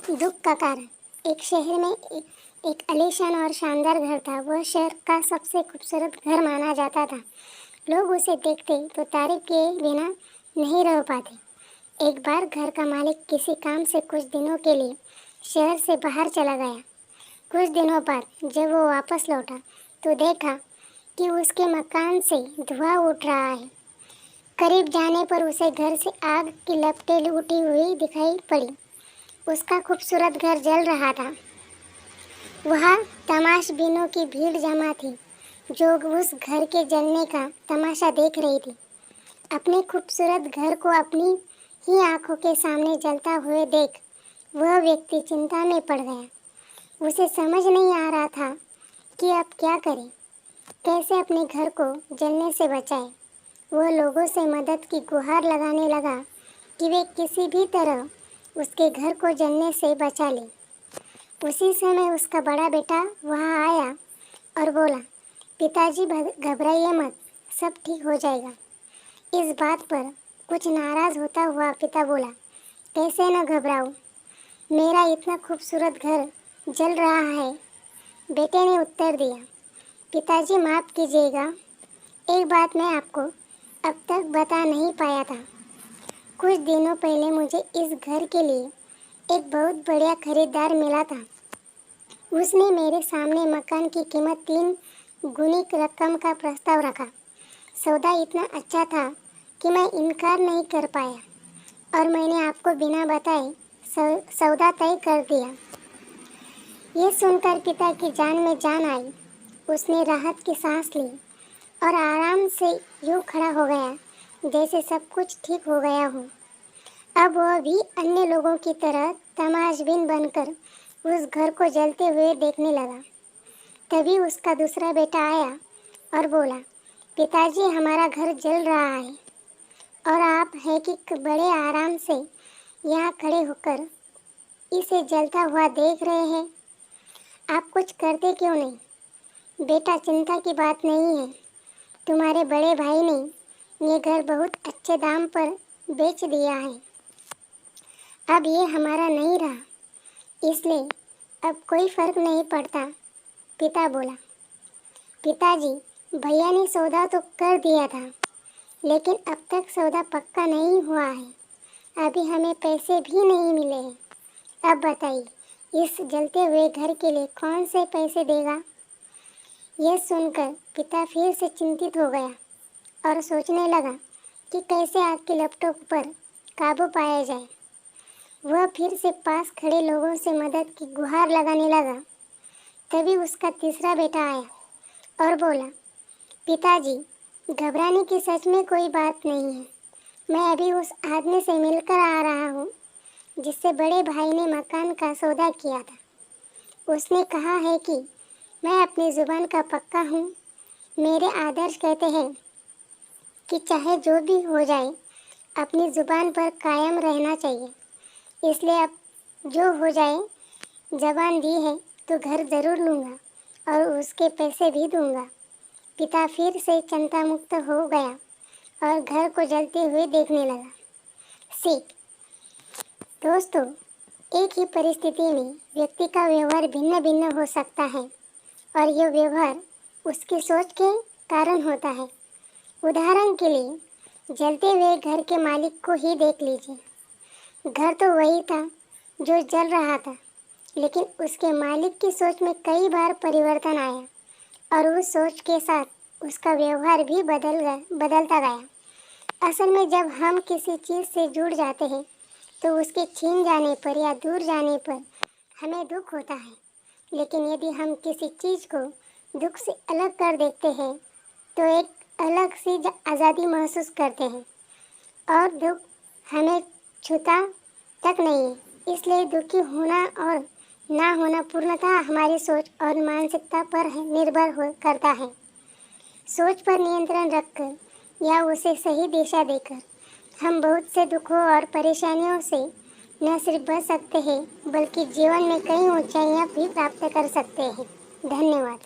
दुख का कारण। एक शहर में एक आलीशान और शानदार घर था। वह शहर का सबसे खूबसूरत घर माना जाता था। लोग उसे देखते तो तारीफ किए बिना नहीं रह पाते। एक बार घर का मालिक किसी काम से कुछ दिनों के लिए शहर से बाहर चला गया। कुछ दिनों बाद जब वो वापस लौटा तो देखा कि उसके मकान से धुआं उठ रहा है। करीब जाने पर उसे घर से आग की लपटें उठी हुई दिखाई पड़ी। उसका खूबसूरत घर जल रहा था। वहाँ तमाशबीनों की भीड़ जमा थी जो उस घर के जलने का तमाशा देख रही थी। अपने खूबसूरत घर को अपनी ही आंखों के सामने जलता हुए देख वह व्यक्ति चिंता में पड़ गया। उसे समझ नहीं आ रहा था कि अब क्या करे, कैसे अपने घर को जलने से बचाए। वह लोगों से मदद की गुहार लगाने लगा कि वे किसी भी तरह उसके घर को जलने से बचा ले। उसी समय उसका बड़ा बेटा वहाँ आया और बोला, पिताजी घबराइए मत, सब ठीक हो जाएगा। इस बात पर कुछ नाराज होता हुआ पिता बोला, कैसे न घबराओ, मेरा इतना खूबसूरत घर जल रहा है। बेटे ने उत्तर दिया, पिताजी माफ़ कीजिएगा, एक बात मैं आपको अब तक बता नहीं पाया था। कुछ दिनों पहले मुझे इस घर के लिए एक बहुत बढ़िया खरीदार मिला था। उसने मेरे सामने मकान की कीमत 3 गुनी रकम का प्रस्ताव रखा। सौदा इतना अच्छा था कि मैं इनकार नहीं कर पाया और मैंने आपको बिना बताए सौदा तय कर दिया। ये सुनकर पिता की जान में जान आई। उसने राहत की सांस ली और आराम से यूं खड़ा हो गया जैसे सब कुछ ठीक हो गया हो। अब वह भी अन्य लोगों की तरह तमाशबीन बनकर उस घर को जलते हुए देखने लगा। तभी उसका दूसरा बेटा आया और बोला, पिताजी हमारा घर जल रहा है और आप है कि बड़े आराम से यहाँ खड़े होकर इसे जलता हुआ देख रहे हैं। आप कुछ करते क्यों नहीं? बेटा, चिंता की बात नहीं है, तुम्हारे बड़े भाई ने ये घर बहुत अच्छे दाम पर बेच दिया है। अब ये हमारा नहीं रहा, इसलिए अब कोई फर्क नहीं पड़ता, पिता बोला। पिताजी, भैया ने सौदा तो कर दिया था, लेकिन अब तक सौदा पक्का नहीं हुआ है। अभी हमें पैसे भी नहीं मिले हैं। अब बताइए, इस जलते हुए घर के लिए कौन से पैसे देगा? यह सुनकर पिता फिर से चिंतित हो गया और सोचने लगा कि कैसे आग की लपटों पर काबू पाया जाए। वह फिर से पास खड़े लोगों से मदद की गुहार लगाने लगा। तभी उसका तीसरा बेटा आया और बोला, पिताजी, घबराने की सच में कोई बात नहीं है। मैं अभी उस आदमी से मिलकर आ रहा हूँ जिससे बड़े भाई ने मकान का सौदा किया था। उसने कहा है कि मैं अपनी ज़ुबान का पक्का हूँ। मेरे आदर्श कहते हैं कि चाहे जो भी हो जाए, अपनी ज़ुबान पर कायम रहना चाहिए। इसलिए अब जो हो जाए, ज़बान दी है तो घर ज़रूर लूँगा और उसके पैसे भी दूँगा। पिता फिर से चिंता मुक्त हो गया और घर को जलते हुए देखने लगा। सीख। दोस्तों, एक ही परिस्थिति में व्यक्ति का व्यवहार भिन्न भिन्न हो सकता है और यह व्यवहार उसकी सोच के कारण होता है। उदाहरण के लिए, जलते हुए घर के मालिक को ही देख लीजिए। घर तो वही था जो जल रहा था, लेकिन उसके मालिक की सोच में कई बार परिवर्तन आया और उस सोच के साथ उसका व्यवहार भी बदलता गया। असल में जब हम किसी चीज़ से जुड़ जाते हैं तो उसके छीन जाने पर या दूर जाने पर हमें दुख होता है, लेकिन यदि हम किसी चीज़ को दुख से अलग कर देखते हैं तो एक अलग सी आज़ादी महसूस करते हैं और दुख हमें छूता तक नहीं है। इसलिए दुखी होना और ना होना पूर्णतः हमारी सोच और मानसिकता पर निर्भर करता है। सोच पर नियंत्रण रखकर या उसे सही दिशा देकर हम बहुत से दुखों और परेशानियों से न सिर्फ बच सकते हैं, बल्कि जीवन में कई ऊंचाइयां भी प्राप्त कर सकते हैं। धन्यवाद।